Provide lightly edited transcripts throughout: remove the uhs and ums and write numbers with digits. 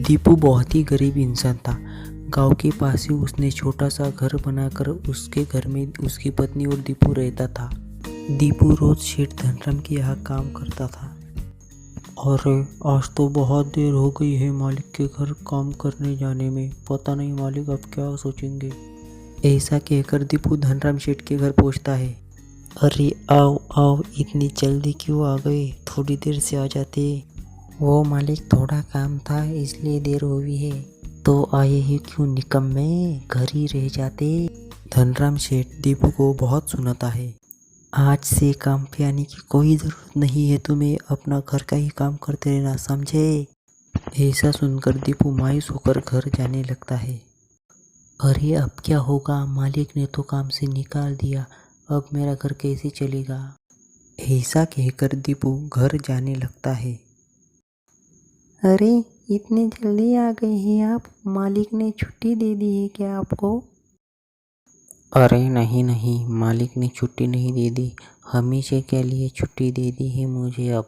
दीपू बहुत ही गरीब इंसान था। गांव के पास ही उसने छोटा सा घर बनाकर उसके घर में उसकी पत्नी और दीपू रहता था। दीपू रोज सेठ धनराम के यहाँ काम करता था। अरे आज तो बहुत देर हो गई है मालिक के घर काम करने जाने में, पता नहीं मालिक अब क्या सोचेंगे। ऐसा कहकर दीपू धनराम सेठ के घर पहुँचता है। अरे आओ आओ, इतनी जल्दी क्यों आ गए, थोड़ी देर से आ जाते। वो मालिक थोड़ा काम था इसलिए देर हुई है। तो आए ही क्यों निकम्मे, घर ही रह जाते। धनराम सेठ दीपू को बहुत सुनाता है। आज से काम पे आने की कोई ज़रूरत नहीं है, तुम्हें अपना घर का ही काम करते रहना, समझे। ऐसा सुनकर दीपू मायूस होकर घर जाने लगता है। अरे अब क्या होगा, मालिक ने तो काम से निकाल दिया, अब मेरा घर कैसे चलेगा। ऐसा कहकर दीपू घर जाने लगता है। अरे इतने जल्दी आ गए हैं आप, मालिक ने छुट्टी दे दी है क्या आपको। अरे नहीं नहीं, मालिक ने छुट्टी नहीं दे दी, हमेशा के लिए छुट्टी दे दी है मुझे अब।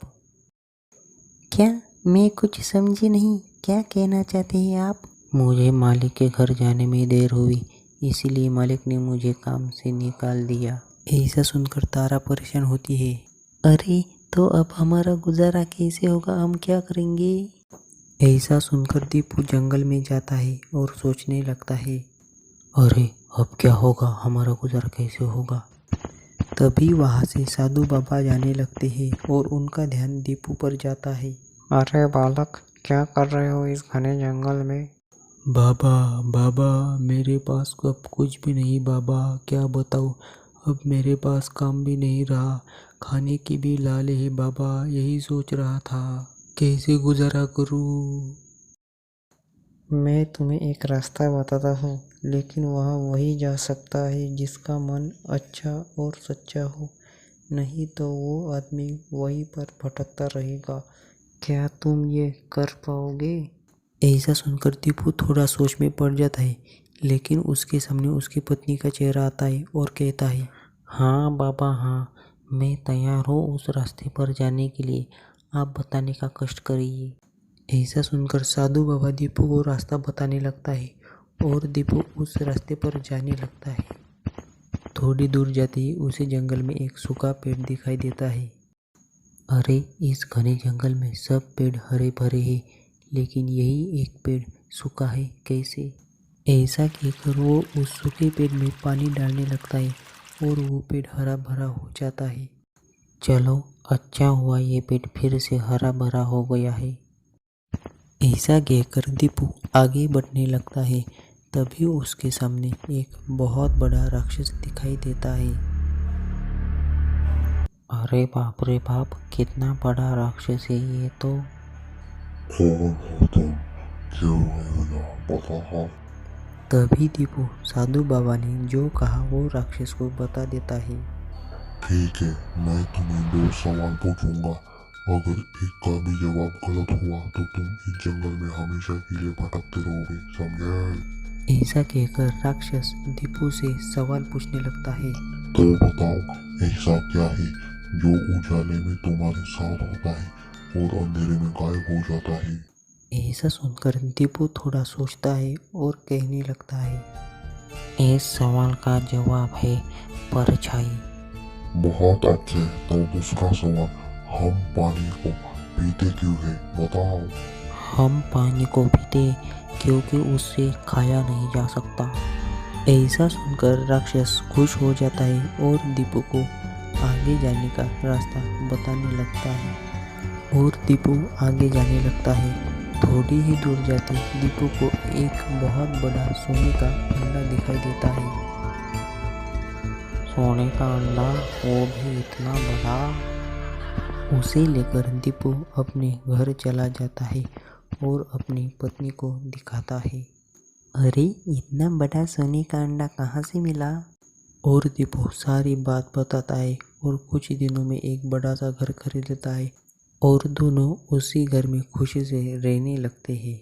क्या, मैं कुछ समझी नहीं, क्या कहना चाहते हैं आप। मुझे मालिक के घर जाने में देर हुई, इसीलिए मालिक ने मुझे काम से निकाल दिया। ऐसा सुनकर तारा परेशान होती है। अरे तो अब हमारा गुजारा कैसे होगा, हम क्या करेंगे। ऐसा सुनकर दीपू जंगल में जाता है और सोचने लगता है। अरे अब क्या होगा, हमारा गुजारा कैसे होगा। तभी वहाँ से साधु बाबा जाने लगते हैं और उनका ध्यान दीपू पर जाता है। अरे बालक, क्या कर रहे हो इस घने जंगल में। बाबा बाबा, मेरे पास अब कुछ भी नहीं बाबा, क्या बताऊँ। अब मेरे पास काम भी नहीं रहा, खाने की भी लाले है बाबा, यही सोच रहा था कैसे गुजारा करूँ। मैं तुम्हें एक रास्ता बताता हूँ, लेकिन वहाँ वही जा सकता है जिसका मन अच्छा और सच्चा हो, नहीं तो वो आदमी वहीं पर भटकता रहेगा। क्या तुम ये कर पाओगे। ऐसा सुनकर दीपू थोड़ा सोच में पड़ जाता है, लेकिन उसके सामने उसकी पत्नी का चेहरा आता है और कहता है। हाँ बाबा हाँ, मैं तैयार हूँ उस रास्ते पर जाने के लिए, आप बताने का कष्ट करिए। ऐसा सुनकर साधु बाबा दीपू को रास्ता बताने लगता है और दीपू उस रास्ते पर जाने लगता है। थोड़ी दूर जाते ही उसे जंगल में एक सूखा पेड़ दिखाई देता है। अरे इस घने जंगल में सब पेड़ हरे भरे हैं, लेकिन यही एक पेड़ सूखा है कैसे। ऐसा कहकर वो उस सूखे पेड़ में पानी डालने लगता है और वो पेड़ हरा भरा हो जाता है। चलो अच्छा हुआ, ये पेड़ फिर से हरा भरा हो गया है। ऐसा कहकर दीपू आगे बढ़ने लगता है। तभी उसके सामने एक बहुत बड़ा राक्षस दिखाई देता है। अरे बाप रे बाप, कितना बड़ा राक्षस है ये तो। कौन हो तुम, क्यों आए यहाँ बताओ। तभी दीपू साधु बाबा ने जो कहा वो राक्षस को बता देता है। ठीक है, मैं तुम्हें 2 सवाल पूछूंगा, अगर एक का भी जवाब गलत हुआ तो तुम इस जंगल में हमेशा के लिए भटकते रहोगे, समझे। ऐसा कहकर राक्षस दीपू से सवाल पूछने लगता है। तो बताओ, ऐसा क्या है जो उजाले में तुम्हारे साथ होता है और अंधेरे में गायब हो जाता है। ऐसा सुनकर दीपू थोड़ा सोचता है और कहने लगता है। इस सवाल का जवाब है परछाई। बहुत अच्छे, तो दूसरा सवाल, हम पानी को पीते क्यों है, बताओ। हम पानी को पीते क्योंकि उससे खाया नहीं जा सकता। ऐसा सुनकर राक्षस खुश हो जाता है और दीपू को आगे जाने का रास्ता बताने लगता है और दीपू आगे जाने लगता है। थोड़ी ही दूर जाते दीपू को एक बहुत बड़ा सोने का अंडा दिखाई देता है। सोने का अंडा, वो भी इतना बड़ा। उसे लेकर दीपू अपने घर चला जाता है और अपनी पत्नी को दिखाता है। अरे इतना बड़ा सोने का अंडा कहाँ से मिला। और दीपू सारी बात बताता है और कुछ ही दिनों में एक बड़ा सा घर खरीद लेता है और दोनों उसी घर में खुशी से रहने लगते हैं।